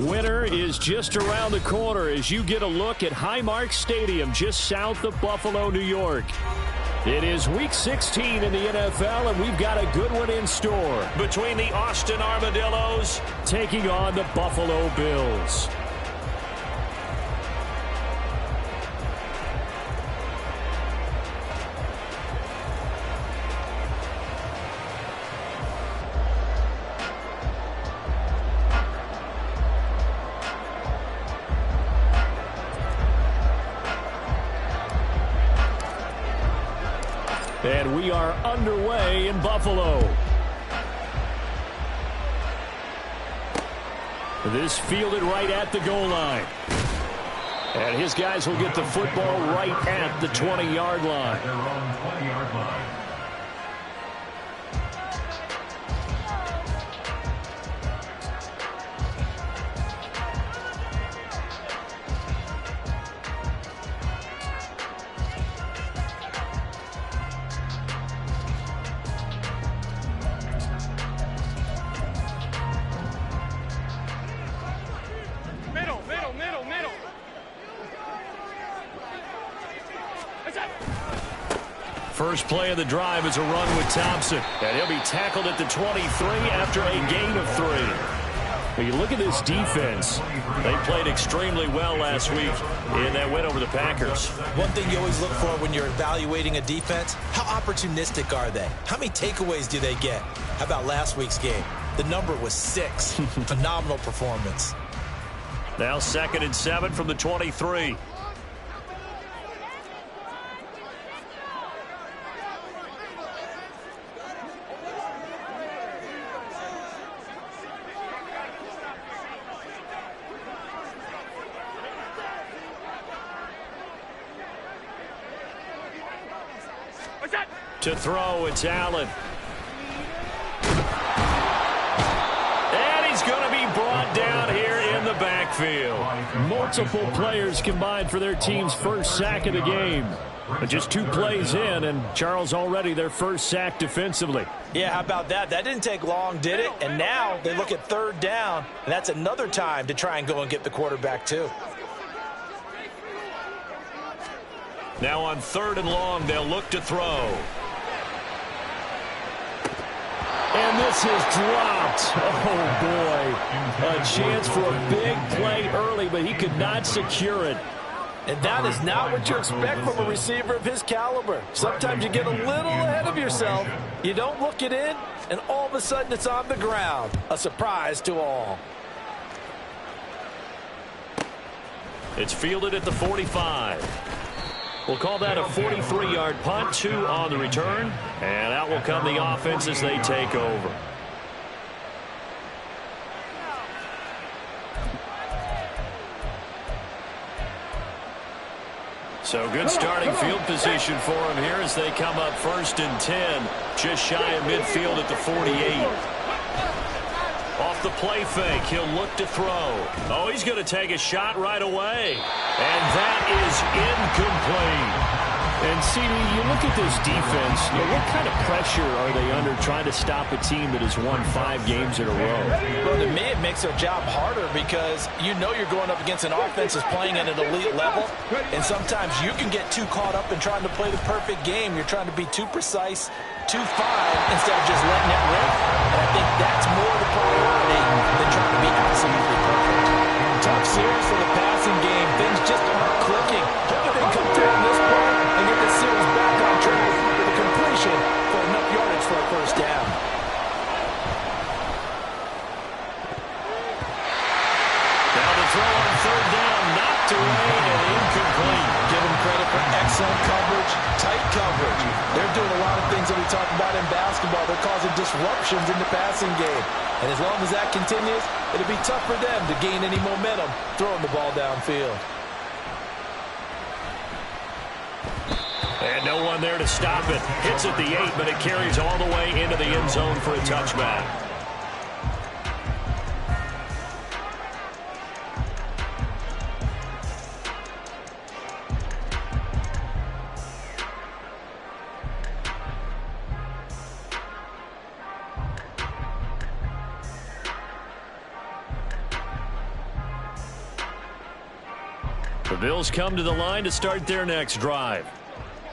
Winter is just around the corner as you get a look at Highmark Stadium just south of Buffalo, New York. It is Week 16 in the NFL, and we've got a good one in store between the Austin Armadillos taking on the Buffalo Bills. And we are underway in Buffalo. This fielded right at the goal line. And his guys will get the football right at the 20-yard line. Their own 20-yard line. First play of the drive is a run with Thompson. And he'll be tackled at the 23 after a gain of 3. When you look at this defense, they played extremely well last week in that win over the Packers. One thing you always look for when you're evaluating a defense, how opportunistic are they? How many takeaways do they get? How about last week's game? The number was 6. Phenomenal performance. Now 2nd and 7 from the 23. To throw, it's Allen. And he's going to be brought down here in the backfield. Multiple players combined for their team's first sack of the game. But just 2 plays in, and Charles already their first sack defensively. Yeah, how about that? That didn't take long, did it? And now they look at 3rd down, and that's another time to try and go and get the quarterback too. Now on 3rd and long, they'll look to throw. And this is dropped. Oh, boy. A chance for a big play early, but he could not secure it. And that is not what you expect from a receiver of his caliber. Sometimes you get a little ahead of yourself. You don't look it in, and all of a sudden it's on the ground. A surprise to all. It's fielded at the 45. We'll call that a 43-yard punt, 2 on the return. And out will come the offense as they take over. So good starting field position for him here as they come up 1st and 10. Just shy of midfield at the 48. Off the play fake, he'll look to throw. Oh, he's going to take a shot right away. And that is incomplete. And, CD, you look at this defense, what kind of pressure are they under trying to stop a team that has won 5 games in a row? Well, to me, it makes their job harder because you know you're going up against an offense that's playing at an elite level, and sometimes you can get too caught up in trying to play the perfect game. You're trying to be too precise, too fine, instead of just letting it rip. And I think that's more the priority than trying to be absolutely perfect. Tough series for the passing game. Things just aren't clicking. Hope they come down this part and get the series back on track with a completion for enough yardage for a 1st down. Now the throw on 3rd down, knocked away and incomplete. Give them credit for excellent coverage, tight coverage. They're doing a lot of things that we talk about in basketball. They're causing disruptions in the passing game. And as long as that continues, it'll be tough for them to gain any momentum throwing the ball downfield. And no one there to stop it. Hits at the 8, but it carries all the way into the end zone for a touchback. Bills come to the line to start their next drive.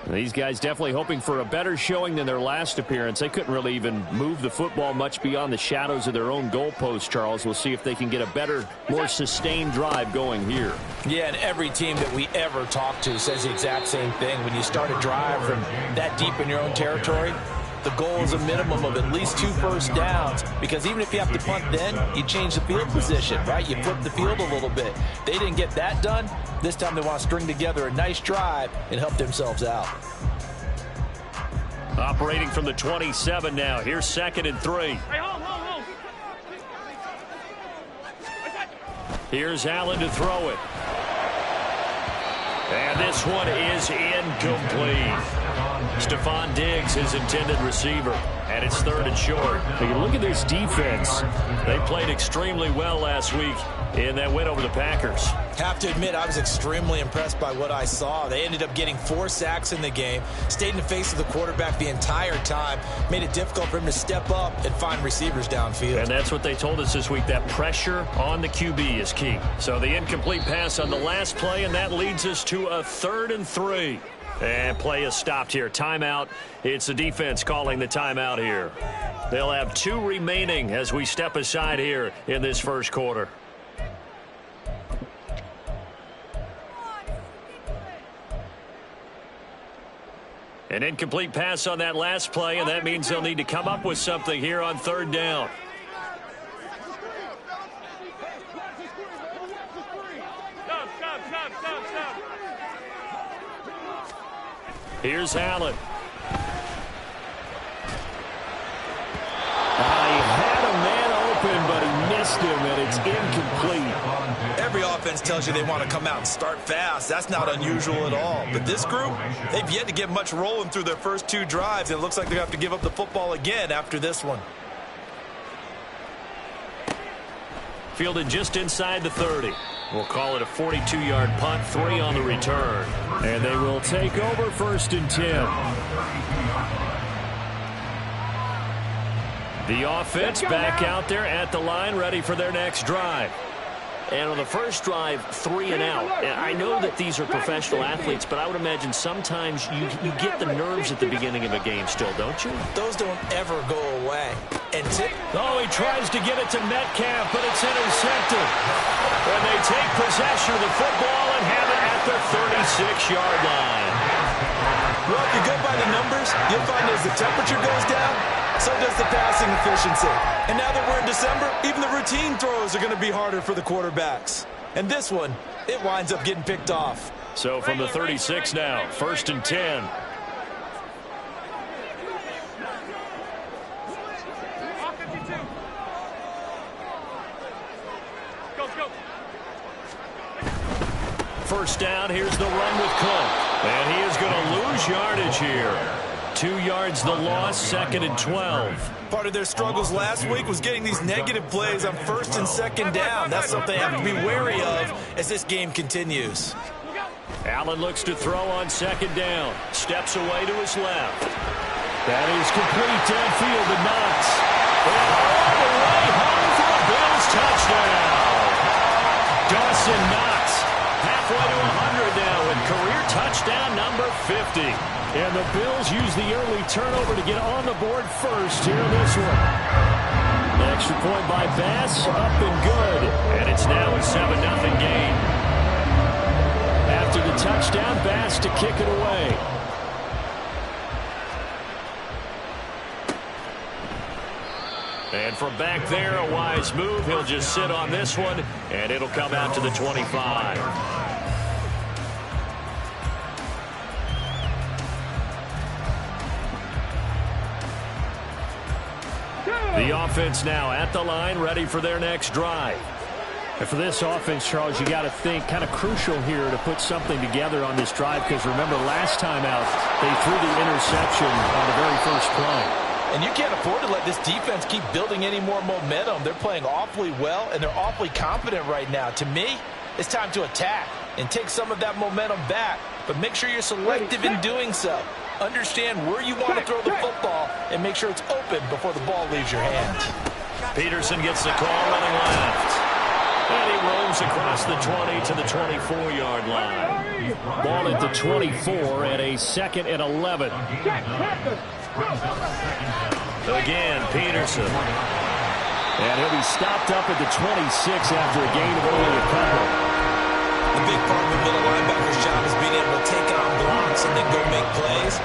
These guys definitely hoping for a better showing than their last appearance. They couldn't really even move the football much beyond the shadows of their own goalpost, Charles. We'll see if they can get a better, more sustained drive going here. Yeah, and every team that we ever talk to says the exact same thing. When you start a drive from that deep in your own territory, the goal is a minimum of at least 2 first downs, because even if you have to punt then, you change the field position, right? You flip the field a little bit. They didn't get that done. This time they want to string together a nice drive and help themselves out. Operating from the 27 now. Here's 2nd and 3. Here's Allen to throw it. And this one is incomplete. Stephon Diggs, his intended receiver. And it's 3rd and short. When you look at this defense, they played extremely well last week in that win over the Packers. Have to admit, I was extremely impressed by what I saw. They ended up getting 4 sacks in the game, stayed in the face of the quarterback the entire time, made it difficult for him to step up and find receivers downfield. And that's what they told us this week, that pressure on the QB is key. So the incomplete pass on the last play, and that leads us to a 3rd and 3. And play is stopped here. Timeout. It's the defense calling the timeout here. They'll have 2 remaining as we step aside here in this first quarter. An incomplete pass on that last play, and that means they'll need to come up with something here on 3rd down. Here's Allen. He had a man open, but he missed him, and it's incomplete. Every offense tells you they want to come out and start fast. That's not unusual at all. But this group, they've yet to get much rolling through their first 2 drives. It looks like they're going to have to give up the football again after this one. Fielded just inside the 30. We'll call it a 42-yard punt, 3 on the return. And they will take over 1st and 10. The offense back out there at the line, ready for their next drive. And on the first drive, 3 and out. I know that these are professional athletes, but I would imagine sometimes you get the nerves at the beginning of a game still, don't you? Those don't ever go away. And he tries to get it to Metcalf, but it's intercepted. And they take possession of the football and have it at the 36-yard line. Well, if you go by the numbers, you'll find as the temperature goes down, so does the passing efficiency. And now that we're in December, even the routine throws are going to be harder for the quarterbacks. And this one, it winds up getting picked off. So from the 36 now, 1st and 10. First down, here's the run with Cook. And he is going to lose yardage here. 2 yards the loss, 2nd and 12. Part of their struggles last week was getting these negative plays on 1st and 2nd down. That's something they have to be wary of as this game continues. Allen looks to throw on 2nd down. Steps away to his left. That is complete downfield to Knox. And all the way home for a Bills touchdown. Dawson Knox halfway to 100 now with career touchdown number 50. And the Bills use the early turnover to get on the board first here in this one. An extra point by Bass, up and good. And it's now a 7-0 game. After the touchdown, Bass to kick it away. And from back there, a wise move. He'll just sit on this one, and it'll come out to the 25. The offense now at the line, ready for their next drive. And for this offense, Charles, you got to think kind of crucial here to put something together on this drive, because remember last time out, they threw the interception on the very first play. And you can't afford to let this defense keep building any more momentum. They're playing awfully well, and they're awfully confident right now. To me, it's time to attack and take some of that momentum back, but make sure you're selective in doing so. Understand where you want to throw the football and make sure it's open before the ball leaves your hand. Peterson gets the call running left. And he roams across the 20 to the 24-yard line. Ball at the 24 and a 2nd and 11. Again, Peterson. And he'll be stopped up at the 26 after a gain of only a couple. The big part of the middle linebacker's job is being able to take on blocks and then go make plays.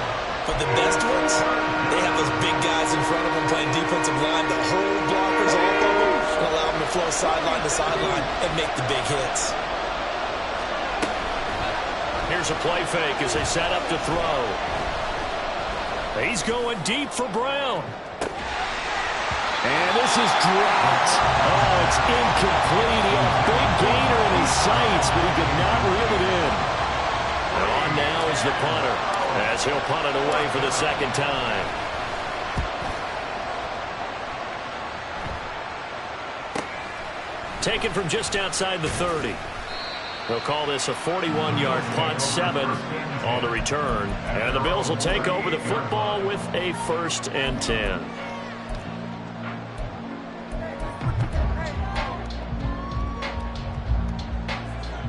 But the best ones, they have those big guys in front of them playing defensive line to hold blockers off of them and allow them to flow sideline to sideline and make the big hits. Here's a play fake as they set up to throw. He's going deep for Brown. And this is dropped. Oh, it's incomplete. He had a big gainer in his sights, but he could not reel it in. And on now is the punter, as he'll punt it away for the 2nd time. Taken from just outside the 30. They'll call this a 41-yard punt, 7 on the return. And the Bills will take over the football with a 1st and 10.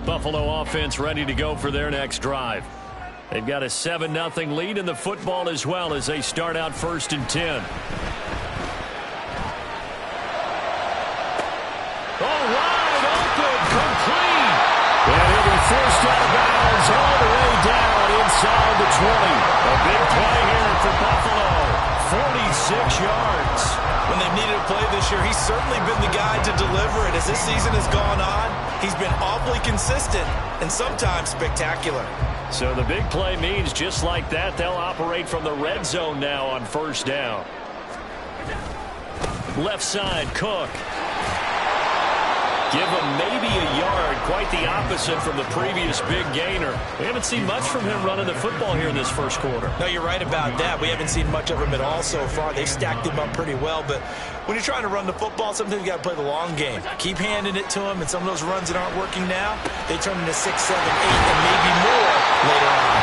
Buffalo offense ready to go for their next drive. They've got a 7-0 lead in the football as well as they start out 1st and 10. All right, open, complete. And he'll be forced out of bounds all the way down inside the 20. A big play here for Buffalo. 46 yards. When they've needed a play this year, he's certainly been the guy to deliver it. As this season has gone on, he's been awfully consistent and sometimes spectacular. So the big play means just like that, they'll operate from the red zone now on 1st down. Left side, Cook. Give him maybe a yard, quite the opposite from the previous big gainer. We haven't seen much from him running the football here in this 1st quarter. No, you're right about that. We haven't seen much of him at all so far. They've stacked him up pretty well, but when you're trying to run the football, sometimes you got to play the long game. Keep handing it to him, and some of those runs that aren't working now, they turn into 6, 7, 8, and maybe more later on.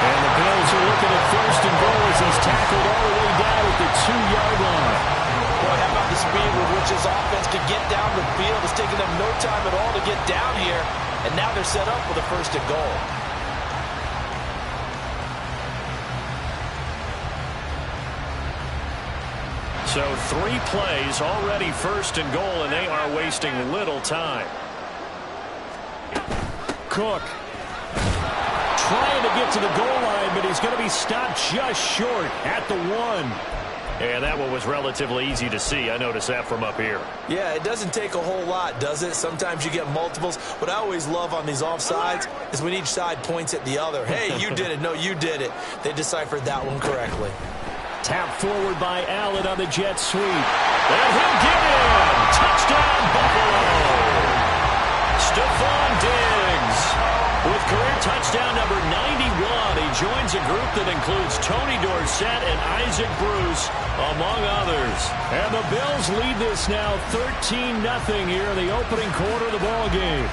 And the Bills are looking at 1st and goal as he's tackled all the way down at the 2-yard line. Boy, how about the speed with which his offense could get down the field? It's taken them no time at all to get down here, and now they're set up with a 1st and goal. So 3 plays, already 1st and goal, and they are wasting little time. Cook trying to get to the goal line, but he's going to be stopped just short at the 1. And that one was relatively easy to see. I noticed that from up here. Yeah, it doesn't take a whole lot, does it? Sometimes you get multiples. What I always love on these offsides is when each side points at the other. Hey, you did it. No, you did it. They deciphered that one correctly. Tap forward by Allen on the jet sweep. And he'll get in. Touchdown, Buffalo. Stephon Diggs with career touchdown number 91. He joins a group that includes Tony Dorsett and Isaac Bruce, among others. And the Bills lead this now 13-0 here in the opening quarter of the ball game.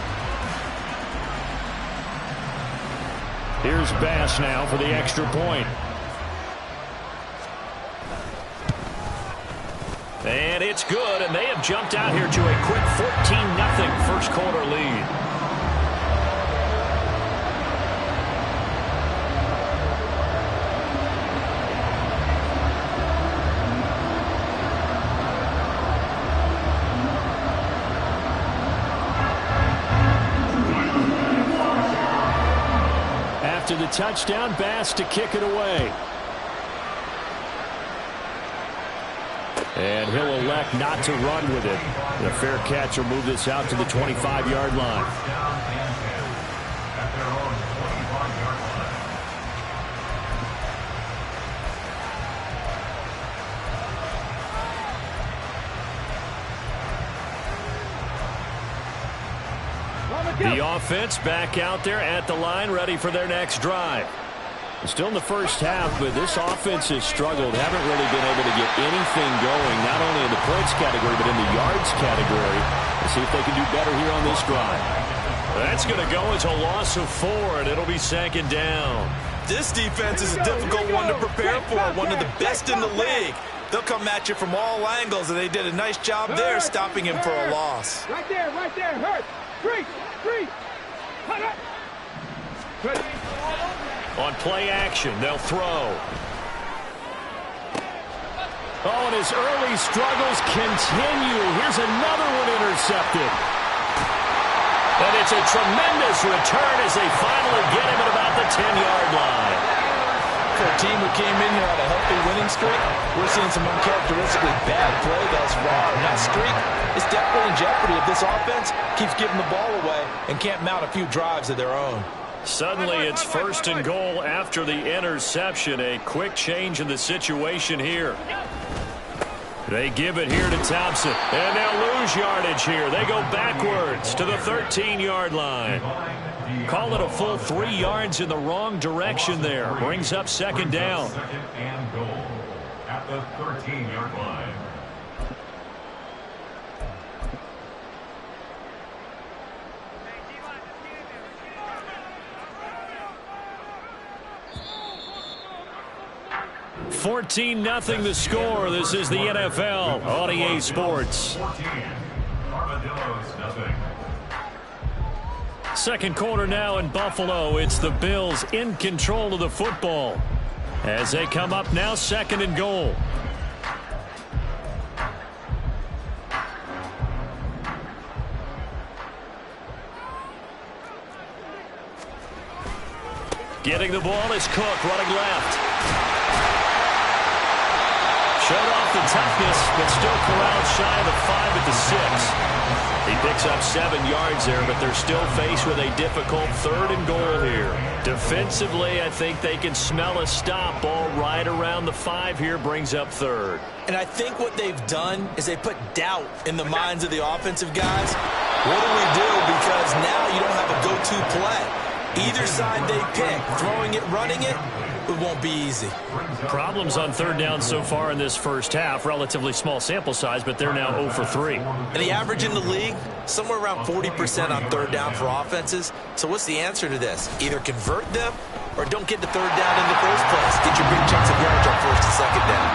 Here's Bass now for the extra point. And it's good, and they have jumped out here to a quick 14-0 first quarter lead. After the touchdown, Bass to kick it away. And he'll elect not to run with it. And a fair catch will move this out to the 25-yard line. The offense back out there at the line, ready for their next drive. Still in the first half, but this offense has struggled. Haven't really been able to get anything going, not only in the points category, but in the yards category. Let's see if they can do better here on this drive. That's going to go as a loss of 4, and it'll be 2nd down. This defense is a difficult one to prepare for, one of the best in the league. They'll come at you from all angles, and they did a nice job there stopping him for a loss. Right there, hurt. Three. On play action, they'll throw. Oh, and his early struggles continue. Here's another one intercepted. And it's a tremendous return as they finally get him at about the 10-yard line. For a team who came in here on a healthy winning streak, we're seeing some uncharacteristically bad play thus far. And that streak is definitely in jeopardy if this offense keeps giving the ball away and can't mount a few drives of their own. Suddenly it's 1st and goal after the interception. A quick change in the situation here. They give it here to Thompson, and they'll lose yardage here. They go backwards to the 13-yard line. Call it a full 3 yards in the wrong direction there. Brings up 2nd down. 2nd and goal at the 13-yard line. $14-0 the score. This is the NFL on EA Sports. 14. Armadillos, nothing. Second quarter now in Buffalo. It's the Bills in control of the football as they come up now 2nd and goal. Getting the ball is Cook running left. Showed off the toughness, but still corralled shy of the 5 at the 6. He picks up 7 yards there, but they're still faced with a difficult 3rd and goal here. Defensively, I think they can smell a stop. Ball right around the 5 here, brings up 3rd. And I think what they've done is they put doubt in the minds of the offensive guys. What do we do? Because now you don't have a go-to play. Either side they pick, throwing it, running it, it won't be easy. Problems on 3rd down so far in this first half. Relatively small sample size, but they're now 0 for 3. And the average in the league, somewhere around 40% on 3rd down for offenses. So what's the answer to this? Either convert them or don't get to 3rd down in the first place. Get your big chunks of yardage on 1st and 2nd down.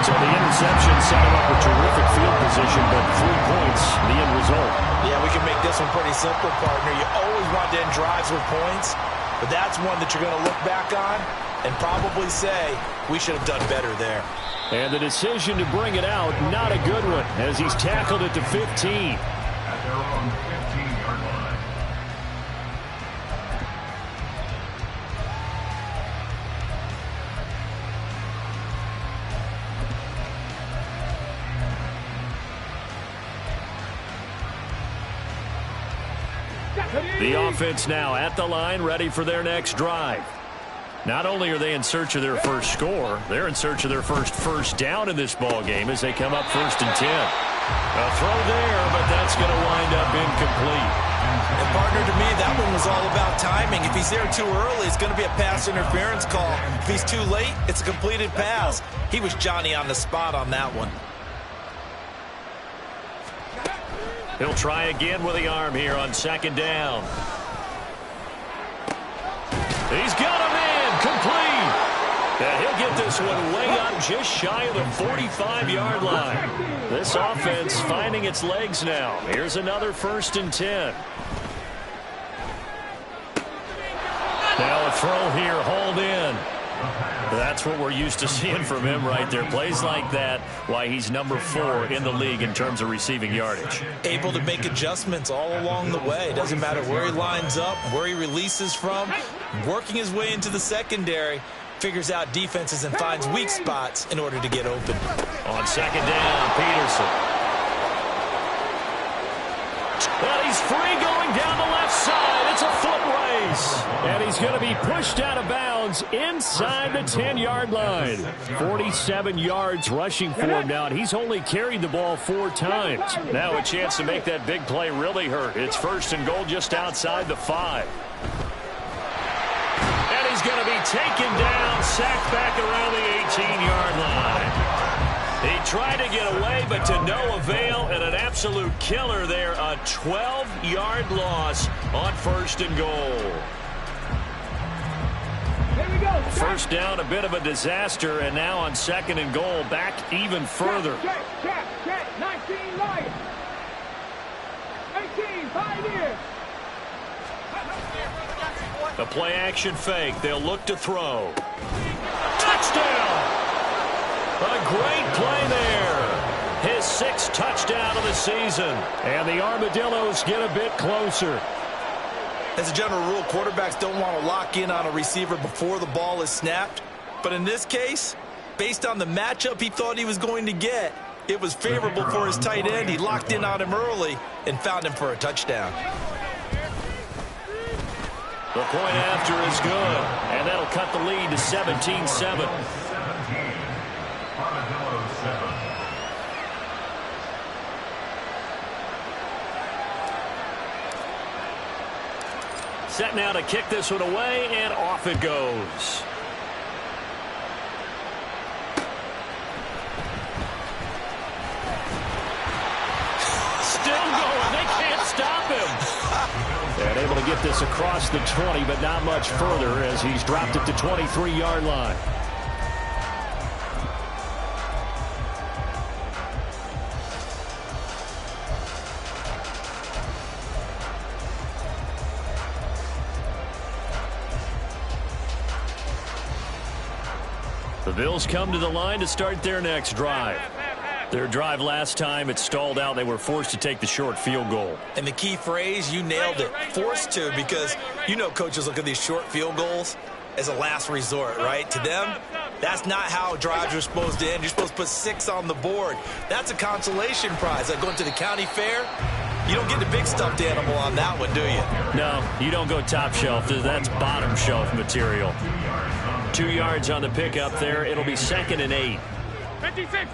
So the interception set him up with terrific field position, but 3 points, the end result. Yeah, we can make this one pretty simple, partner. You always want to end drives with points, but that's one that you're going to look back on and probably say, we should have done better there. And the decision to bring it out, not a good one, as he's tackled it to 15. At their own 15-yard line. The offense now at the line, ready for their next drive. Not only are they in search of their first score, they're in search of their first down in this ball game as they come up 1st and 10. A throw there, but that's going to wind up incomplete. And partner, to me, that one was all about timing. If he's there too early, it's going to be a pass interference call. If he's too late, it's a completed pass. He was Johnny on the spot on that one. He'll try again with the arm here on 2nd down. He's got him in, complete. And he'll get this one way up just shy of the 45-yard line. This offense finding its legs now. Here's another 1st and 10. Now a throw here, hauled in. That's what we're used to seeing from him right there. Plays like that, why he's number 4 in the league in terms of receiving yardage. Able to make adjustments all along the way. Doesn't matter where he lines up, where he releases from. Working his way into the secondary, figures out defenses and finds weak spots in order to get open. On 2nd down, Peterson. And he's free going down the left side. It's a foot race. And he's going to be pushed out of bounds inside the 10-yard line. 47 yards rushing for him now, and he's only carried the ball 4 times. Now a chance to make that big play really hurt. It's 1st and goal just outside the 5. And he's going to be taken down, sacked back around the 18-yard line. He tried to get away, but to no avail, and an absolute killer there. A 12-yard loss on 1st and goal. Here we go. First down, a bit of a disaster, and now on 2nd and goal, back even further. Check. 19 Lions. 18 Pioneers. The play action fake. They'll look to throw. Touchdown! A great play there. His 6th touchdown of the season. And the Armadillos get a bit closer. As a general rule, quarterbacks don't want to lock in on a receiver before the ball is snapped. But in this case, based on the matchup he thought he was going to get, it was favorable for his tight end. He locked in on him early and found him for a touchdown. The point after is good, and that'll cut the lead to 17-7. 17. Armadillo 7. Set now to kick this one away, and off it goes. Still going. They can't stop him. And able to get this across the 20, but not much further as he's dropped it to 23-yard line. The Bills come to the line to start their next drive. Their drive last time, it stalled out. They were forced to take the short field goal. And the key phrase, you nailed it, forced to, because you know coaches look at these short field goals as a last resort, right? To them, that's not how drives are supposed to end. You're supposed to put 6 on the board. That's a consolation prize. Like going to the county fair, you don't get the big stuffed animal on that one, do you? No, you don't go top shelf. That's bottom shelf material. 2 yards on the pickup there. It'll be 2nd and 8. 56.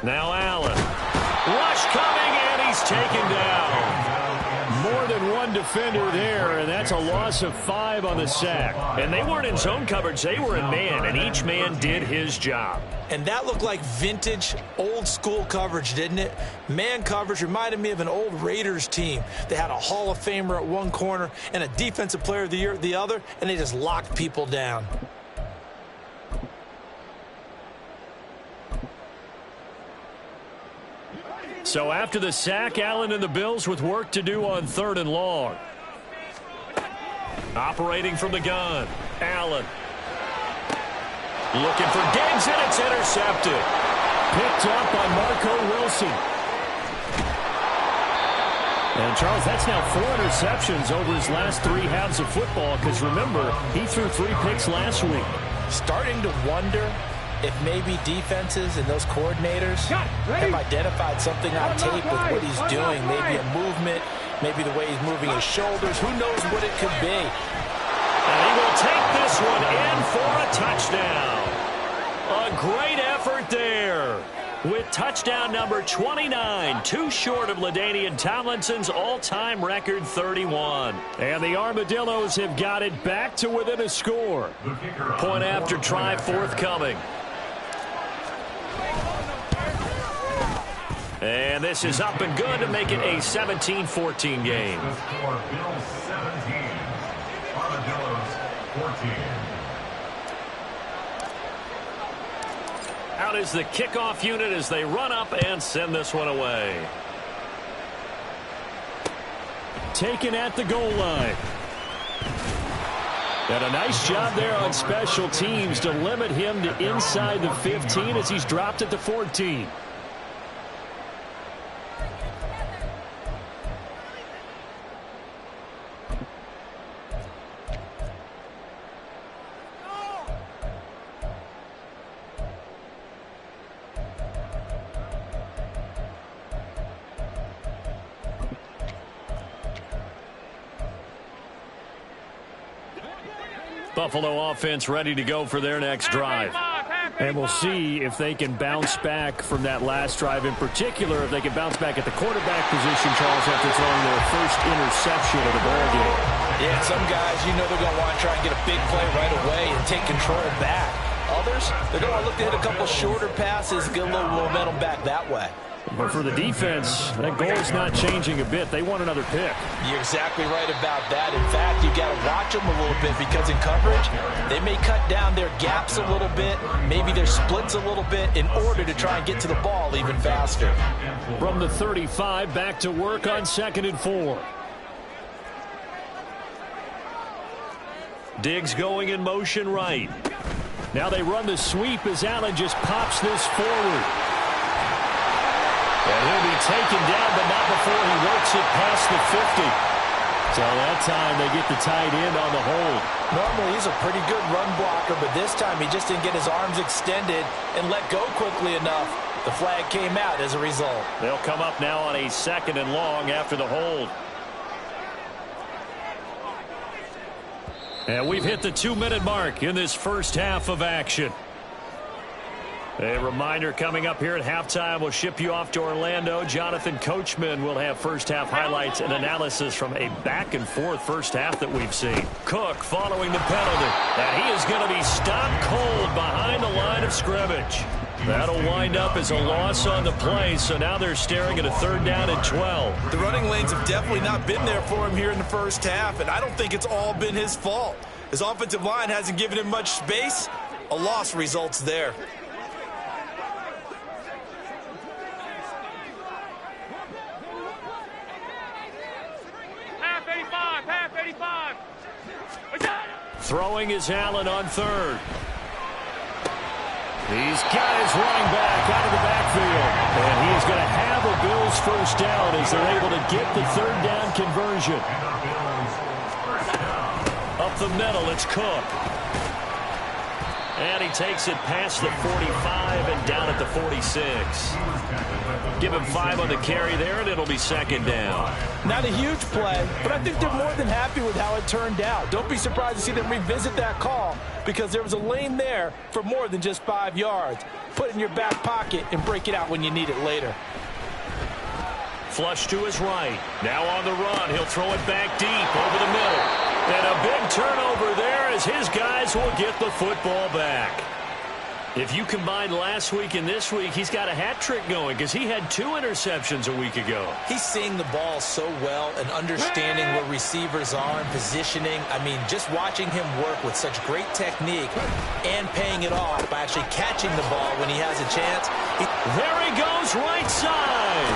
Now Allen. Rush coming, and he's taken down. More than one defender there, and that's a loss of 5 on the sack. And they weren't in zone coverage. They were in man, and each man did his job. And that looked like vintage, old-school coverage, didn't it? Man coverage reminded me of an old Raiders team. They had a Hall of Famer at one corner and a Defensive Player of the Year at the other, and they just locked people down. So after the sack, Allen and the Bills with work to do on 3rd and long. Operating from the gun, Allen. Looking for Diggs, and it's intercepted. Picked up by Marco Wilson. And, Charles, that's now 4 interceptions over his last 3 halves of football, because, remember, he threw 3 picks last week. Starting to wonder if maybe defenses and those coordinators have identified something on tape with what he's doing. Maybe a movement, maybe the way he's moving his shoulders. Who knows what it could be? And he will take this one in for a touchdown. A great effort there with touchdown number 29, too short of LaDainian Tomlinson's all-time record 31. And the Armadillos have got it back to within a score. Point after try forthcoming. And this is up and good to make it a 17-14 game. The score, Bills 17, Armadillos 14. Out is the kickoff unit as they run up and send this one away. Taken at the goal line. And a nice job there on special teams to limit him to inside the 15 as he's dropped at the 14. Buffalo offense ready to go for their next drive. And we'll see if they can bounce back from that last drive. In particular, if they can bounce back at the quarterback position, Charles, after throwing their first interception of the ballgame. Yeah, some guys, you know they're going to want to try and get a big play right away and take control back. Others, they're going to look to hit a couple shorter passes, get a little momentum back that way. But for the defense, that goal is not changing a bit. They want another pick. You're exactly right about that. In fact, you got to watch them a little bit because in coverage, they may cut down their gaps a little bit, maybe their splits a little bit in order to try and get to the ball even faster. From the 35, back to work on 2nd and 4. Diggs going in motion right. Now they run the sweep as Allen just pops this forward. And he'll be taken down, but not before he works it past the 50. So that time they get the tight end on the hold. Normally he's a pretty good run blocker, but this time he just didn't get his arms extended and let go quickly enough. The flag came out as a result. They'll come up now on a 2nd and long after the hold. And we've hit the 2-minute mark in this first half of action. A reminder coming up here at halftime, we'll ship you off to Orlando. Jonathan Coachman will have first half highlights and analysis from a back-and-forth first half that we've seen. Cook following the penalty. And he is going to be stopped cold behind the line of scrimmage. That'll wind up as a loss on the play, so now they're staring at a 3rd down and 12. The running lanes have definitely not been there for him here in the first half, and I don't think it's all been his fault. His offensive line hasn't given him much space. A loss results there. Throwing is Allen on 3rd. He's got his running back out of the backfield. And he is going to have a Bills first down as they're able to get the 3rd down conversion. Up the middle, it's Cook. And he takes it past the 45 and down at the 46. Give him 5 on the carry there, and it'll be 2nd down. Not a huge play, but I think they're more than happy with how it turned out. Don't be surprised to see them revisit that call because there was a lane there for more than just 5 yards. Put it in your back pocket and break it out when you need it later. Flush to his right. Now on the run. He'll throw it back deep over the middle. And a big turnover there as his guys will get the football back. If you combine last week and this week, he's got a hat trick going because he had 2 interceptions a week ago. He's seeing the ball so well and understanding where receivers are and positioning. I mean, just watching him work with such great technique and paying it off by actually catching the ball when he has a chance. There he goes, right side.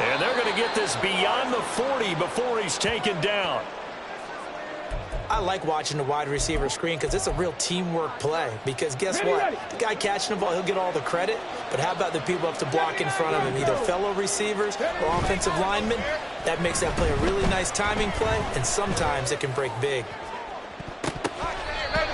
And they're going to get this beyond the 40 before he's taken down. I like watching the wide receiver screen because it's a real teamwork play. Because guess what? The guy catching the ball, he'll get all the credit. But how about the people up to block in front of him, either fellow receivers or offensive linemen? That makes that play a really nice timing play, and sometimes it can break big.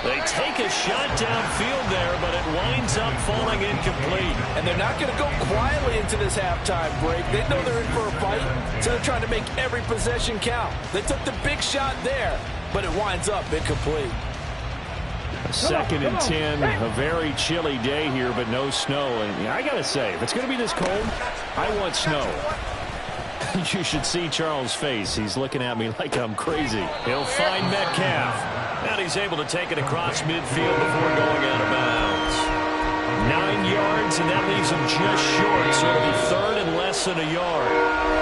They take a shot downfield there, but it winds up falling incomplete. And they're not going to go quietly into this halftime break. They know they're in for a fight, so they're trying to make every possession count. They took the big shot there, but it winds up incomplete. 2nd and 10, a very chilly day here, but no snow. And I got to say, if it's going to be this cold, I want snow. You should see Charles' face. He's looking at me like I'm crazy. He'll find Metcalf. And he's able to take it across midfield before going out of bounds. 9 yards, and that leaves him just short. So it'll be 3rd and less than a yard.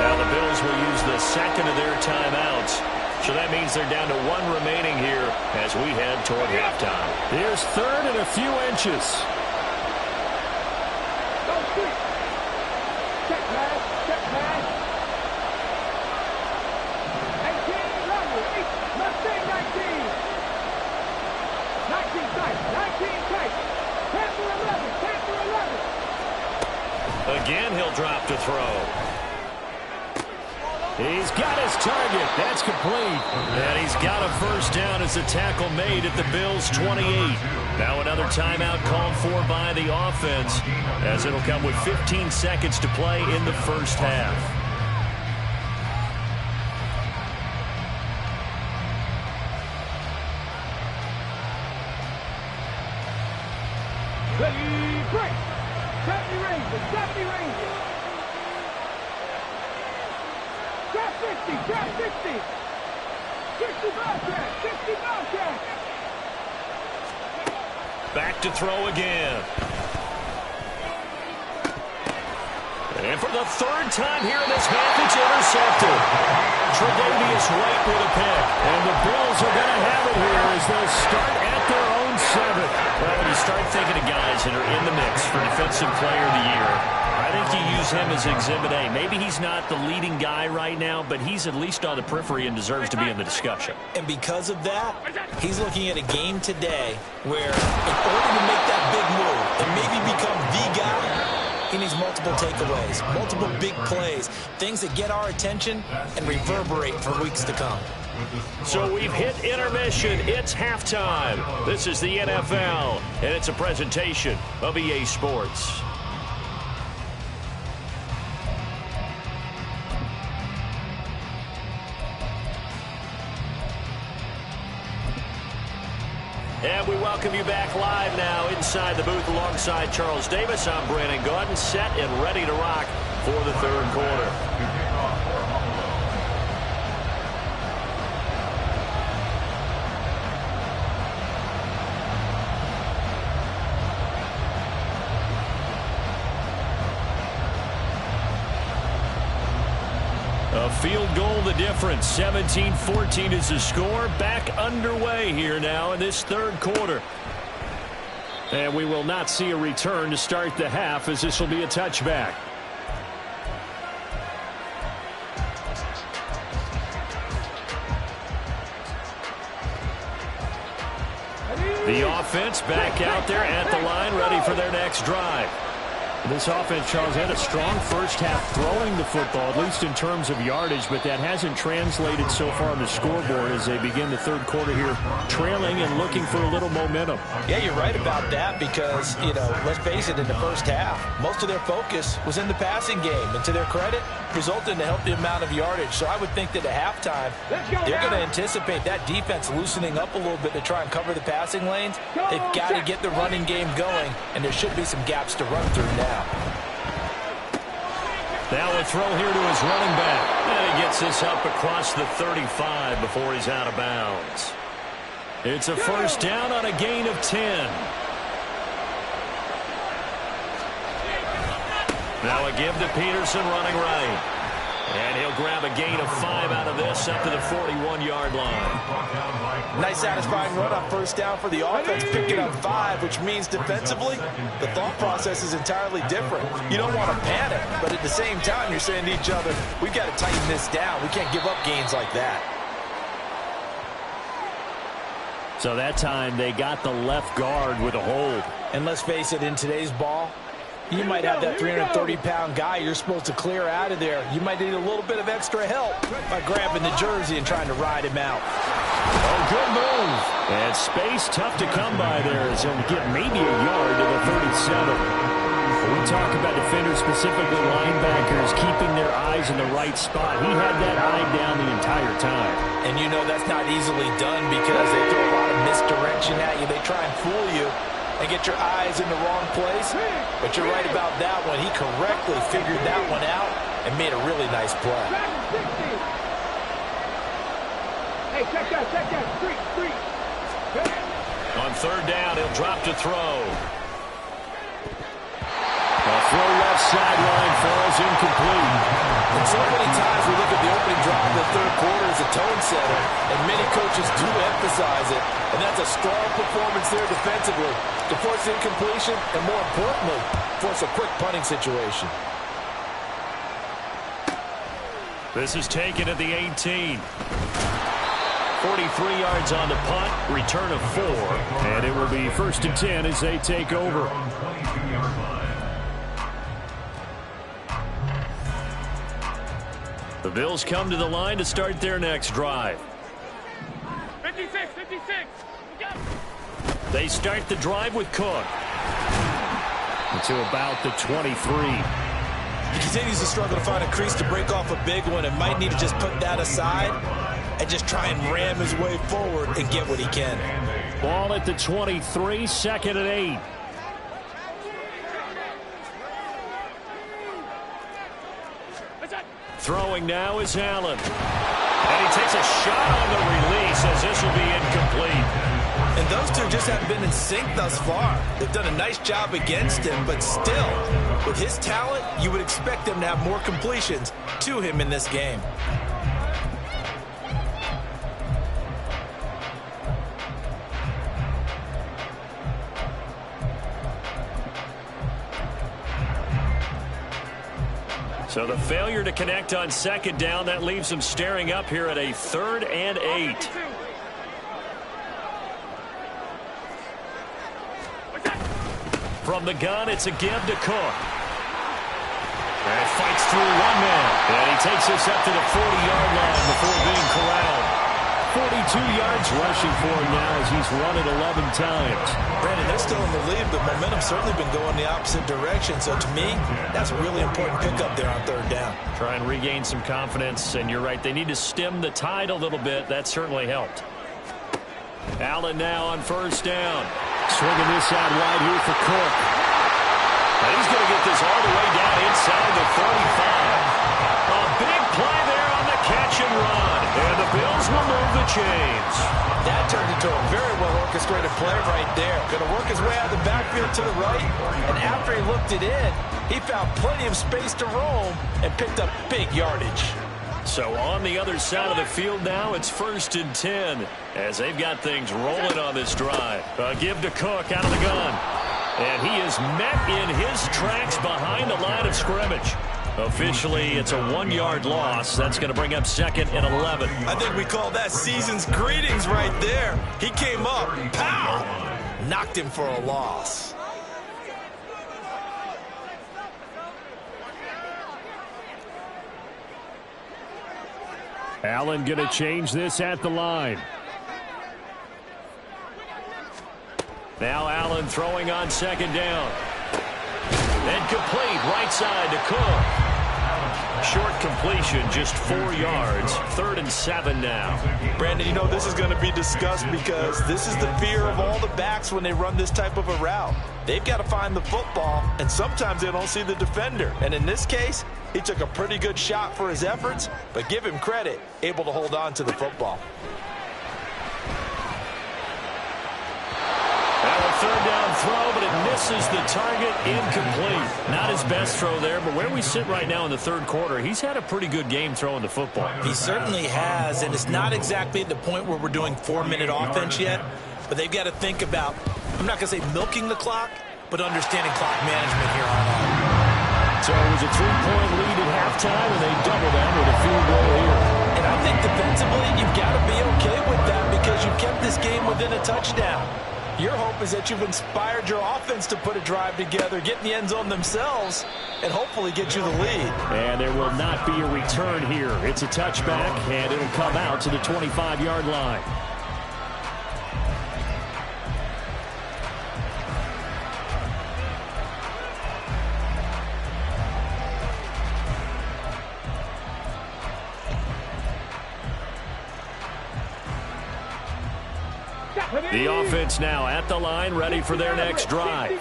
Now the Bills will use the 2nd of their timeouts. So that means they're down to 1 remaining here as we head toward halftime. Here's 3rd and a few inches. Check, man. Check, man. 18, level. Mustang 19. 19 tight. 19 tight. 10 for 11. 10 for 11. Again, he'll drop to throw. He's got his target. That's complete. And he's got a first down as the tackle made at the Bills' 28. Now another timeout called for by the offense as it'll come with 15 seconds to play in the first half. Ready, break. 70 Rangers. 70 Rangers. Drop 60, drop 60. 60 Bobcat, 60 Bobcat. Back to throw again. And for the third time here in this half, it's intercepted. Tre'Davious White with a pick. And the Bills are going to have it here as they'll start at their own 7. Well, when you start thinking of guys that are in the mix for Defensive Player of the Year, I think you use him as Exhibit A. Maybe he's not the leading guy right now, but he's at least on the periphery and deserves to be in the discussion. And because of that, he's looking at a game today where in order to make that big move and maybe become the guy, he needs multiple takeaways, multiple big plays, things that get our attention and reverberate for weeks to come. So we've hit intermission. It's halftime. This is the NFL, and it's a presentation of EA Sports. And we welcome you back live now inside the booth alongside Charles Davis. I'm Brandon Gaudin, set and ready to rock for the third quarter. A field goal the difference. 17-14 is the score. Back underway here now in this third quarter. And we will not see a return to start the half, as this will be a touchback. The offense back out there at the line, ready for their next drive. This offense, Charles, had a strong first half throwing the football, at least in terms of yardage, but that hasn't translated so far on the scoreboard as they begin the third quarter here, trailing and looking for a little momentum. Yeah, you're right about that because, let's face it, in the first half, most of their focus was in the passing game. And to their credit, resulted in a healthy amount of yardage. So I would think that at halftime, they're going to anticipate that defense loosening up a little bit to try and cover the passing lanes. They've got to get the running game going, and there should be some gaps to run through now. Now a throw here to his running back. And he gets this up across the 35 before he's out of bounds. It's a first down on a gain of 10. Now a give to Peterson running right. And he'll grab a gain of 5 out of this up to the 41-yard line. Nice satisfying run on first down for the offense, picking up 5, which means defensively, the thought process is entirely different. You don't want to panic, but at the same time, you're saying to each other, we've got to tighten this down. We can't give up gains like that. So that time, they got the left guard with a hold. And let's face it, in today's ball, you might have that 330-pound guy you're supposed to clear out of there. You might need a little bit of extra help by grabbing the jersey and trying to ride him out. Oh, good move. And space tough to come by there as he'll get maybe a yard to the 37. When we talk about defenders, specifically linebackers, keeping their eyes in the right spot. He had that eye down the entire time. And that's not easily done because they throw a lot of misdirection at you. They try and fool you and get your eyes in the wrong place. But you're right about that one. He correctly figured that one out and made a really nice play. Hey, check that. Street. On third down, he'll drop to throw. A throw left sideline falls incomplete. And so many times we look at the opening drive of the third quarter as a tone setter, and many coaches do emphasize it. And that's a strong performance there defensively to force incompletion and, more importantly, force a quick punting situation. This is taken at the 18. 43 yards on the punt, return of 4. And it will be 1st and 10 as they take over. The Bills come to the line to start their next drive. 56. They start the drive with Cook. To about the 23. He continues to struggle to find a crease to break off a big one and might need to just put that aside and just try and ram his way forward and get what he can. Ball at the 23, 2nd and 8. Throwing now is Allen. And he takes a shot on the release as this will be incomplete. And those two just haven't been in sync thus far. They've done a nice job against him, but still, with his talent, you would expect them to have more completions to him in this game. So the failure to connect on second down, that leaves them staring up here at a 3rd and 8. From the gun, it's a give to Cook. And fights through one man. And he takes us up to the 40-yard line before being corralled. 42 yards rushing for him now as he's run it 11 times. Brandon, they're still in the lead, but momentum's certainly been going the opposite direction. So to me, that's a really important pickup there on 3rd down. Try and regain some confidence, and you're right, they need to stem the tide a little bit. That certainly helped. Allen now on 1st down. Swinging this out wide here for Cook. And he's going to get this all the way down inside the 35. A big play there on the catch and run. And the Bills will move the chains. That turned into a very well-orchestrated play right there. Going to work his way out of the backfield to the right. And after he looked it in, he found plenty of space to roam and picked up big yardage. So on the other side of the field now, it's 1st and 10 as they've got things rolling on this drive. A give to Cook out of the gun. And he is met in his tracks behind the line of scrimmage. Officially, it's a 1-yard loss. That's going to bring up 2nd and 11. I think we call that season's greetings right there. He came up, pow, knocked him for a loss. Allen going to change this at the line. Now Allen throwing on 2nd down. And complete right side to Cook. Short completion, just 4 yards. 3rd and 7 now. Brandon, you know this is going to be discussed because this is the fear of all the backs when they run this type of a route. They've got to find the football, and sometimes they don't see the defender. And in this case, he took a pretty good shot for his efforts, but give him credit, able to hold on to the football. Now a 3rd down throw, but it misses the target, incomplete. Not his best throw there, but where we sit right now in the 3rd quarter, he's had a pretty good game throwing the football. He certainly has, and it's not exactly at the point where we're doing 4-minute offense yet, but they've got to think about, I'm not going to say milking the clock, but understanding clock management here on out. So it was a 3-point lead at halftime, and they double that with a field goal here. And I think defensively, you've got to be okay with that because you've kept this game within a touchdown. Your hope is that you've inspired your offense to put a drive together, get in the end zone themselves, and hopefully get you the lead. And there will not be a return here. It's a touchback, and it'll come out to the 25-yard line. The offense now at the line, ready for their next drive.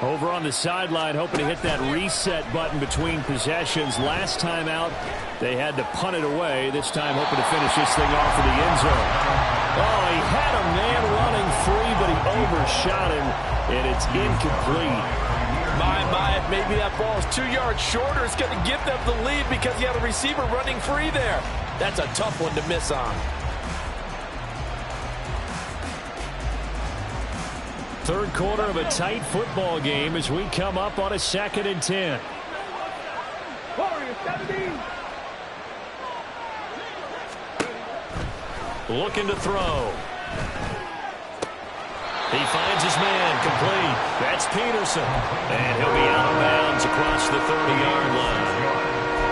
Over on the sideline, hoping to hit that reset button between possessions. Last time out, they had to punt it away. This time, hoping to finish this thing off in the end zone. Oh, he had a man running free, but he overshot him, and it's incomplete. My, maybe that ball is 2 yards shorter. It's going to give them the lead because he had a receiver running free there. That's a tough one to miss on. 3rd quarter of a tight football game as we come up on a 2nd and 10. Looking to throw. He finds his man, complete. That's Peterson. And he'll be out of bounds across the 30-yard line.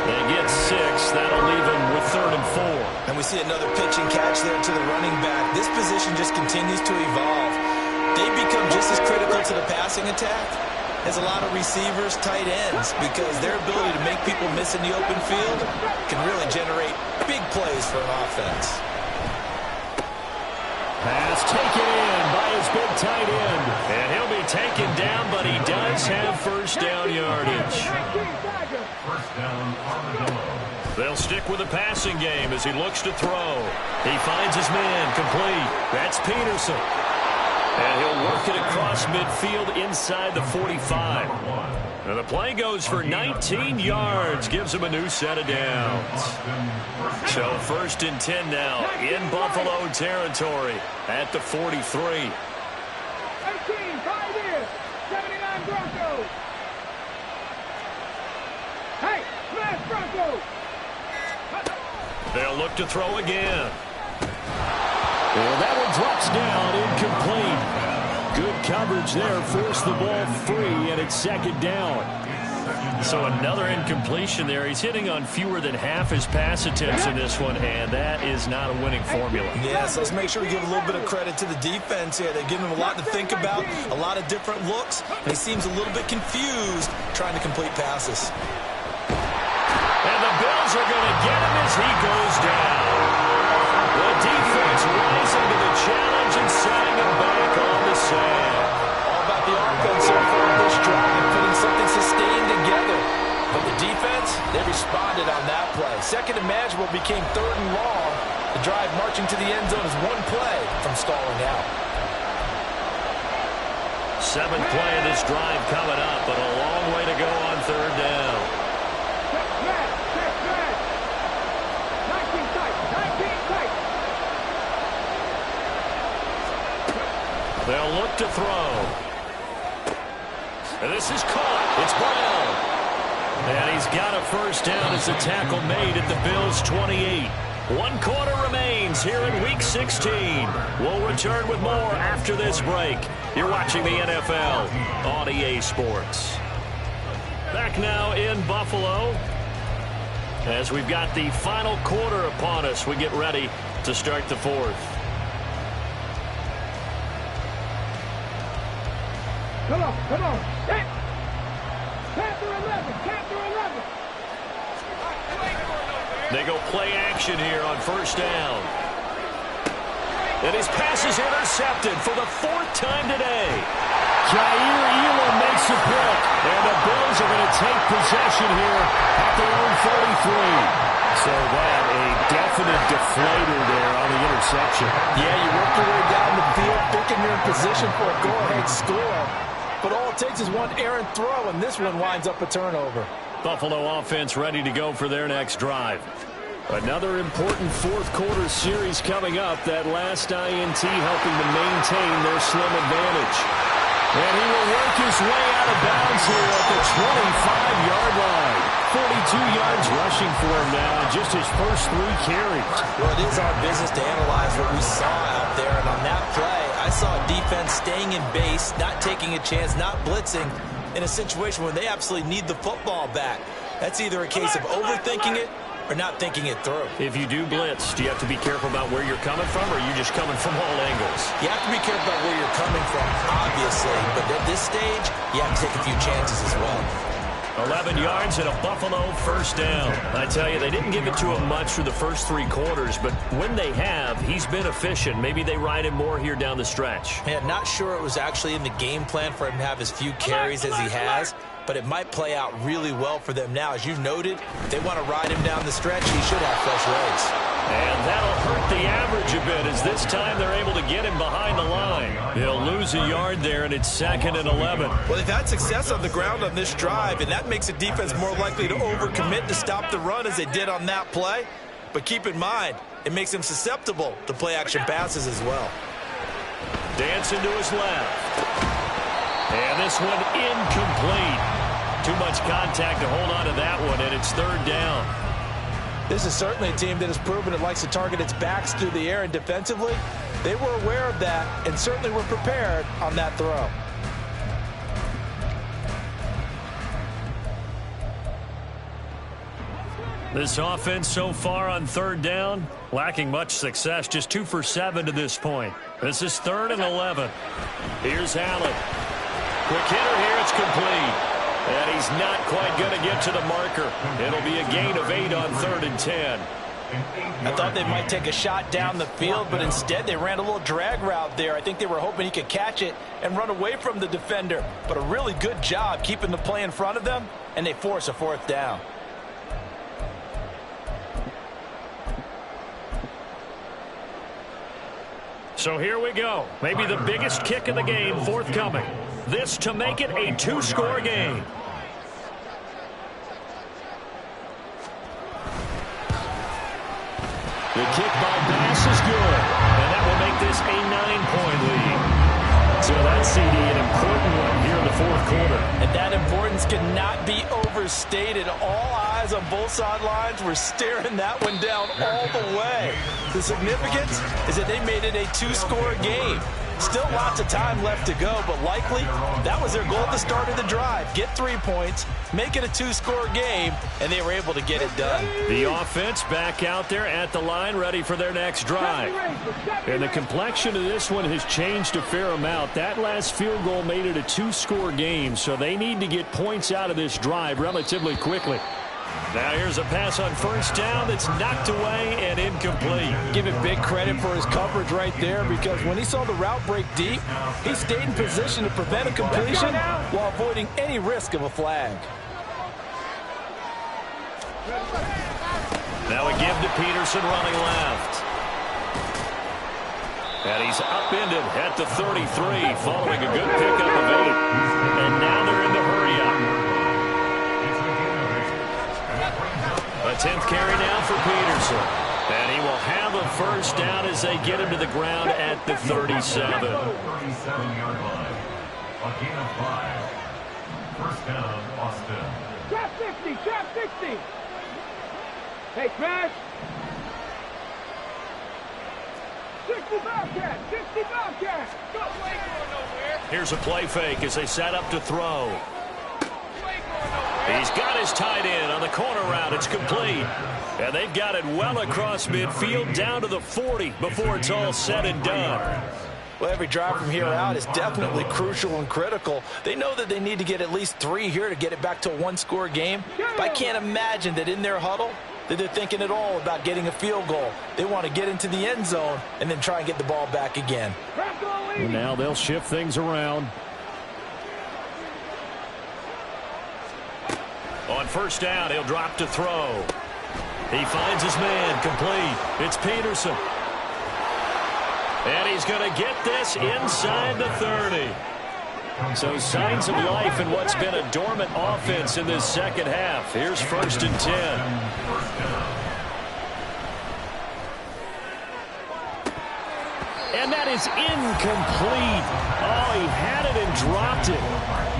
They get 6. That'll leave him with 3rd and 4. And we see another pitch and catch there to the running back. This position just continues to evolve. They become just as critical to the passing attack as a lot of receivers, tight ends, because their ability to make people miss in the open field can really generate big plays for an offense. Pass taken in by his big tight end. And he'll be taken down, but he does have 1st down yardage. 1st down, Armadillo. They'll stick with the passing game as he looks to throw. He finds his man, complete. That's Peterson. And he'll work it across midfield inside the 45. And the play goes for 19 yards, gives him a new set of downs. So 1st and 10 now in Buffalo territory at the 43. 18, 5 years, 79 Broncos. Hey, smash Broncos. They'll look to throw again. And that one drops down, incomplete. Good coverage there, forced the ball free, and it's 2nd down. So another incompletion there. He's hitting on fewer than half his pass attempts in this one, and that is not a winning formula. Yes, let's make sure we give a little bit of credit to the defense here. They're giving him a lot to think about, a lot of different looks, and he seems a little bit confused trying to complete passes. And the Bills are going to get him as he goes down. The defense rising to the challenge and setting him back on the sand. All about the offense so far this drive, putting something sustained together. But the defense, they responded on that play. 2nd and manageable became 3rd and long. The drive marching to the end zone is one play from stalling out. 7th play of this drive coming up, but a long way to go on 3rd down. They'll look to throw. And this is caught. It's Brown. And he's got a 1st down as the tackle made at the Bills' 28. 1 quarter remains here in Week 16. We'll return with more after this break. You're watching the NFL on EA Sports. Back now in Buffalo. As we've got the final quarter upon us, we get ready to start the 4th. Come on, come on. Hey. Panther 11, Panther 11. They go play action here on 1st down. And his pass is intercepted for the 4th time today. Jair Elam makes a pick. And the Bills are going to take possession here at their own 43. So that a definite deflator there on the interception. Yeah, you work your way down the field, thinking you're in position for a go-ahead score. But all it takes is one errant throw, and this one winds up a turnover. Buffalo offense ready to go for their next drive. Another important 4th quarter series coming up. That last INT helping to maintain their slim advantage. And he will work his way out of bounds here at the 25-yard line. 42 yards rushing for him now in just his first 3 carries. Well, it is our business to analyze what we saw out there. And on that play, I saw a defense staying in base, not taking a chance, not blitzing in a situation where they absolutely need the football back. That's either a case of overthinking it or not thinking it through. If you do blitz, do you have to be careful about where you're coming from, or are you just coming from all angles? You have to be careful about where you're coming from, obviously. But at this stage, you have to take a few chances as well. 11 yards and a Buffalo 1st down. I tell you, they didn't give it to him much for the first 3 quarters, but when they have, he's been efficient. Maybe they ride him more here down the stretch. Man, not sure it was actually in the game plan for him to have as few carries as he has, but it might play out really well for them now. As you noted, if they want to ride him down the stretch, he should have fresh legs. And that'll hurt the average a bit, as this time they're able to get him behind the line. He'll lose a yard there, and it's 2nd and 11. Well, they've had success on the ground on this drive, and that makes the defense more likely to overcommit to stop the run as they did on that play. But keep in mind, it makes them susceptible to play-action passes as well. Dancing to his left. And this one incomplete. Too much contact to hold on to that one, and it's 3rd down. This is certainly a team that has proven it likes to target its backs through the air, and defensively, they were aware of that and certainly were prepared on that throw. This offense so far on 3rd down, lacking much success, just 2 for 7 to this point. This is 3rd and 11. Here's Allen. Quick hitter here, it's complete. And he's not quite going to get to the marker. It'll be a gain of 8 on 3rd and 10. I thought they might take a shot down the field, but instead they ran a little drag route there. I think they were hoping he could catch it and run away from the defender. But a really good job keeping the play in front of them, and they force a 4th down. So here we go. Maybe the biggest kick of the game forthcoming. This to make it a two-score game. The kick by Bass is good. And that will make this a 9-point lead. So that's, CD, an important one here in the fourth quarter. And that importance cannot be overstated. All eyes on both sidelines were staring that one down all the way. The significance is that they made it a two-score game. Still lots of time left to go, but likely that was their goal at the start of the drive. Get 3 points, make it a two-score game, and they were able to get it done. The offense back out there at the line, ready for their next drive. And the complexion of this one has changed a fair amount. That last field goal made it a two-score game, so they need to get points out of this drive relatively quickly. Now here's a pass on first down that's knocked away and incomplete. Give him big credit for his coverage right there, because when he saw the route break deep, he stayed in position to prevent a completion while avoiding any risk of a flag. Now a give to Peterson running left. And he's upended at the 33 following a good pickup of 8. And now they're in the hurry-up. A 10th carry now for Peterson. And he will have a first down as they get him to the ground at the 37. 37-yard line. A gain of 5. First down, Austin. Trap 60, trap 60. Hey, Crash. 60 Bobcat, 60 Bobcat. Don't wait for nowhere. Here's a play fake as they set up to throw. He's got his tight end on the corner route. It's complete. And they've got it well across midfield down to the 40 before it's all said and done. Well, every drive from here out is definitely crucial and critical. They know that they need to get at least 3 here to get it back to a one-score game. But I can't imagine that in their huddle that they're thinking at all about getting a field goal. They want to get into the end zone and then try and get the ball back again. And now they'll shift things around. On first down, he'll drop to throw. He finds his man, complete. It's Peterson. And he's going to get this inside the 30. So signs of life in what's been a dormant offense in this second half. Here's first and 10. And that is incomplete. Oh, he had it and dropped it.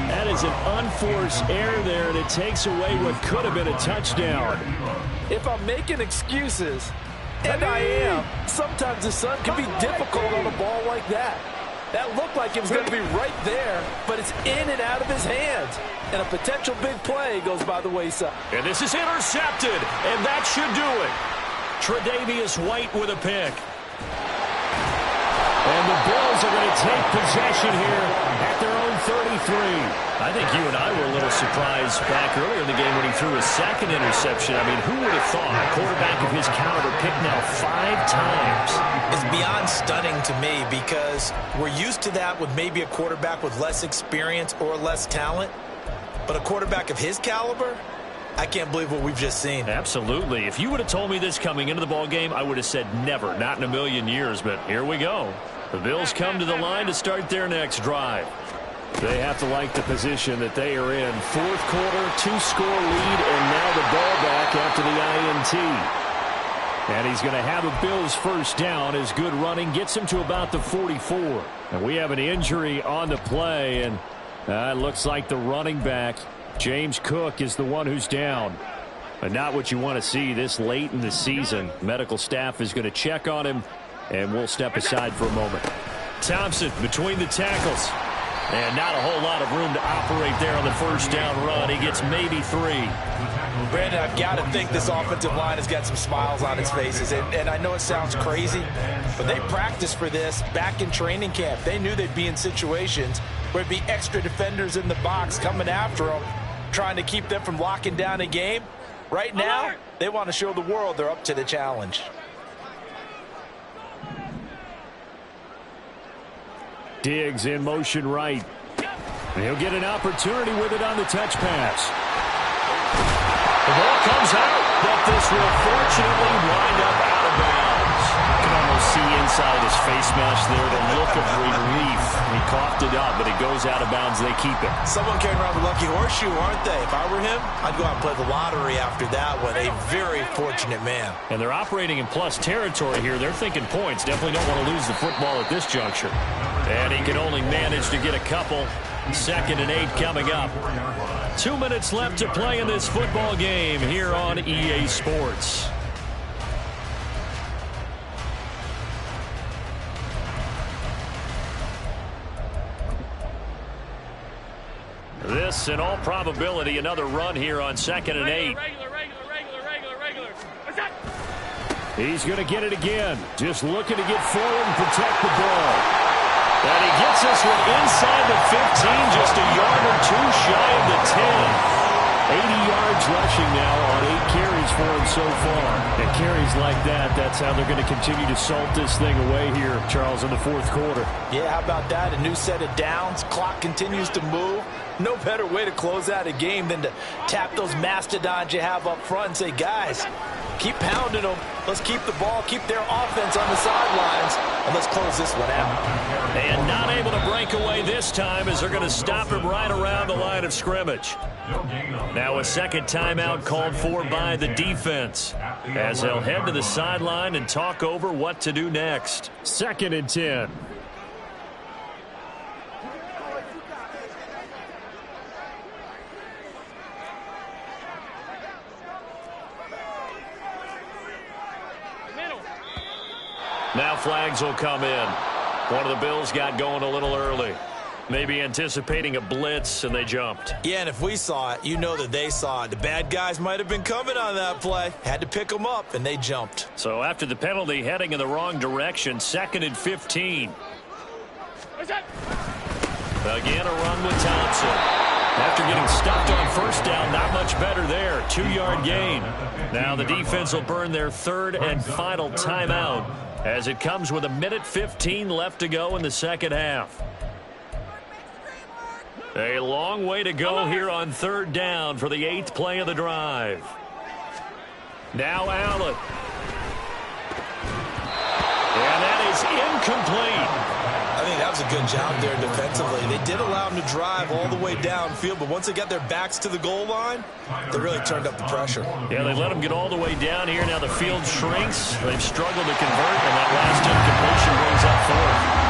That is an unforced error there, and it takes away what could have been a touchdown. If I'm making excuses, and I am, sometimes the sun can be difficult on a ball like that. That looked like it was going to be right there, but it's in and out of his hands. And a potential big play goes by the wayside. And this is intercepted, and that should do it. Tre'Davious White with a pick. And the Bills are going to take possession here at their own 33. I think you and I were a little surprised back earlier in the game when he threw his second interception. I mean, who would have thought a quarterback of his caliber picked now 5 times? It's beyond stunning to me, because we're used to that with maybe a quarterback with less experience or less talent. But a quarterback of his caliber, I can't believe what we've just seen. Absolutely. If you would have told me this coming into the ball game, I would have said never, not in a million years. But here we go. The Bills come to the line to start their next drive. They have to like the position that they are in. Fourth quarter, 2-score lead, and now the ball back after the INT. And he's going to have a Bills first down as good running gets him to about the 44. And we have an injury on the play, and it looks like the running back, James Cook, is the one who's down. But not what you want to see this late in the season. Medical staff is going to check on him, and we'll step aside for a moment. Thompson between the tackles. And not a whole lot of room to operate there on the first down run. He gets maybe 3. Brandon, I've got to think this offensive line has got some smiles on its faces. And I know it sounds crazy, but they practiced for this back in training camp. They knew they'd be in situations where it'd be extra defenders in the box coming after them, trying to keep them from locking down a game. Right now, they want to show the world they're up to the challenge. Diggs in motion right. He'll get an opportunity with it on the touch pass. The ball comes out, but this will fortunately wind up out of bounds. You can almost see inside of his face mask there, the look of relief. He coughed it up, but it goes out of bounds. They keep it. Someone carrying around the lucky horseshoe, aren't they? If I were him, I'd go out and play the lottery after that one. A very fortunate man. And they're operating in plus territory here. They're thinking points. Definitely don't want to lose the football at this juncture. And he can only manage to get a couple. 2nd and 8 coming up. 2 minutes left to play in this football game here on EA Sports. This, in all probability, another run here on 2nd and 8. He's going to get it again. Just looking to get forward and protect the ball. And he gets this one inside the 15, just a yard or two shy of the 10. 80 yards rushing now on 8 carries for him so far. And carries like that, that's how they're going to continue to salt this thing away here, Charles, in the 4th quarter. Yeah, how about that? A new set of downs. Clock continues to move. No better way to close out a game than to tap those mastodons you have up front and say, guys, keep pounding them. Let's keep the ball, keep their offense on the sidelines, and let's close this one out. And not able to break away this time as they're going to stop him right around the line of scrimmage. Now a second timeout called for by the defense as they'll head to the sideline and talk over what to do next. 2nd and 10. Now flags will come in. One of the Bills got going a little early. Maybe anticipating a blitz, and they jumped. Yeah, and if we saw it, you know that they saw it. The bad guys might have been coming on that play. Had to pick them up, and they jumped. So after the penalty, heading in the wrong direction, 2nd and 15. Again, a run with Thompson. After getting stuffed on 1st down, not much better there. 2-yard gain. Now the defense will burn their 3rd and final timeout as it comes with 1:15 left to go in the 2nd half. A long way to go here on 3rd down for the 8th play of the drive. Now Allen. And that is incomplete. I think that was a good job there defensively. They did allow them to drive all the way downfield, but once they got their backs to the goal line, they really turned up the pressure. Yeah, they let them get all the way down here. Now the field shrinks. They've struggled to convert, and that last incompletion brings up 4th.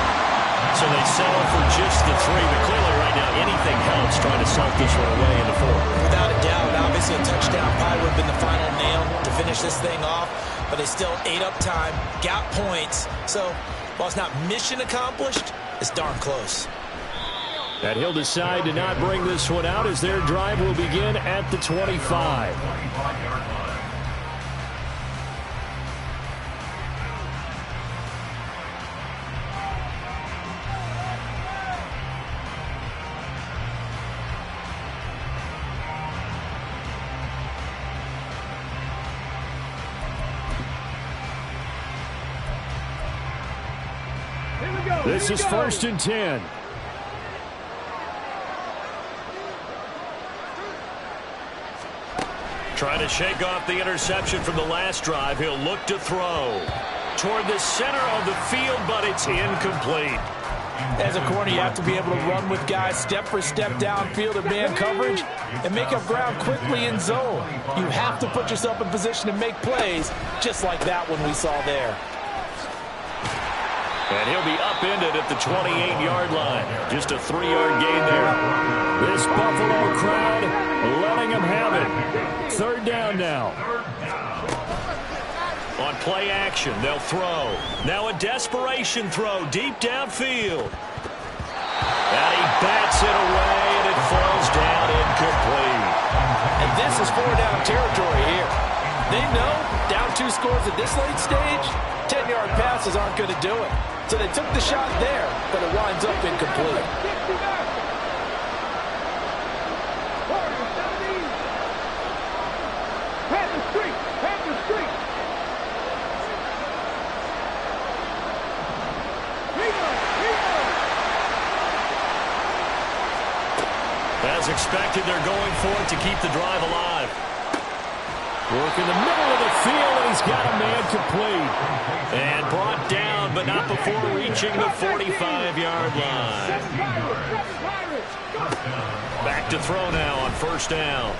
So they settle for just the 3, but clearly right now anything helps trying to salt this one away in the 4th. Without a doubt, obviously a touchdown probably would have been the final nail to finish this thing off, but they still ate up time, got points. So while it's not mission accomplished, it's darn close. And he'll decide to not bring this one out as their drive will begin at the 25. This is 1st and 10. Trying to shake off the interception from the last drive. He'll look to throw toward the center of the field, but it's incomplete. As a corner, you have to be able to run with guys step for step downfield in man coverage and make up ground quickly in zone. You have to put yourself in position to make plays, just like that one we saw there. And he'll be upended at the 28-yard line. Just a 3-yard gain there. This Buffalo crowd letting them have it. 3rd down now. On play action, they'll throw. Now a desperation throw deep downfield. And he bats it away, and it falls down incomplete. And this is 4-down territory here. They know down 2 scores at this late stage, 10-yard passes aren't going to do it. So they took the shot there, but it winds up incomplete. As expected, they're going for it to keep the drive alive. Work in the middle of the field, and he's got a man complete. And brought down, but but not before reaching the 45-yard line. Back to throw now on first down.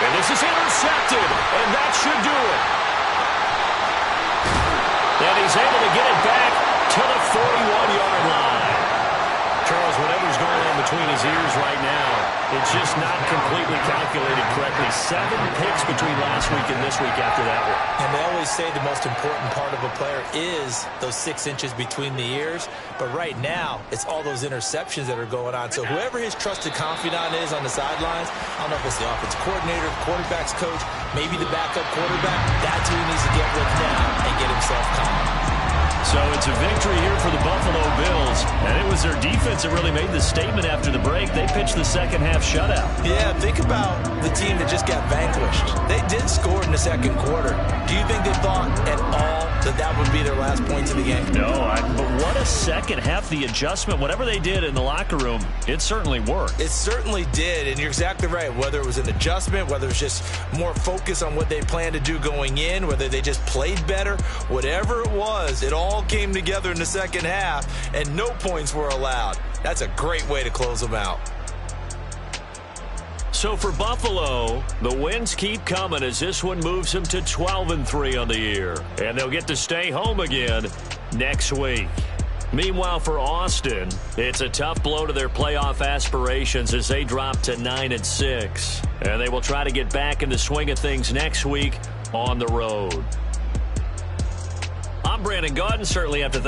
And this is intercepted, and that should do it. And he's able to get it back to the 41-yard line. Charles, whatever's going on between his ears right now, it's just not completely calculated correctly. 7 picks between last week and this week after that one. And they always say the most important part of a player is those 6 inches between the ears. But right now, it's all those interceptions that are going on. So whoever his trusted confidant is on the sidelines, I don't know if it's the offensive coordinator, quarterback's coach, maybe the backup quarterback, that's who he needs to get with now and get himself calm. So it's a victory here for the Buffalo Bills. And it was their defense that really made the statement after the break. They pitched the second-half shutout. Yeah, think about the team that just got vanquished. They did score in the second quarter. Do you think they thought at all that that would be their last points of the game? No, but what a second half. The adjustment, whatever they did in the locker room, it certainly worked. It certainly did, and you're exactly right. Whether it was an adjustment, whether it's just more focus on what they planned to do going in, whether they just played better, whatever it was, it all came together in the second half, and no points were allowed. That's a great way to close them out. So for Buffalo, the wins keep coming as this one moves them to 12-3 on the year. And they'll get to stay home again next week. Meanwhile, for Austin, it's a tough blow to their playoff aspirations as they drop to 9-6. And they will try to get back in the swing of things next week on the road. I'm Brandon Gaudin. Certainly have to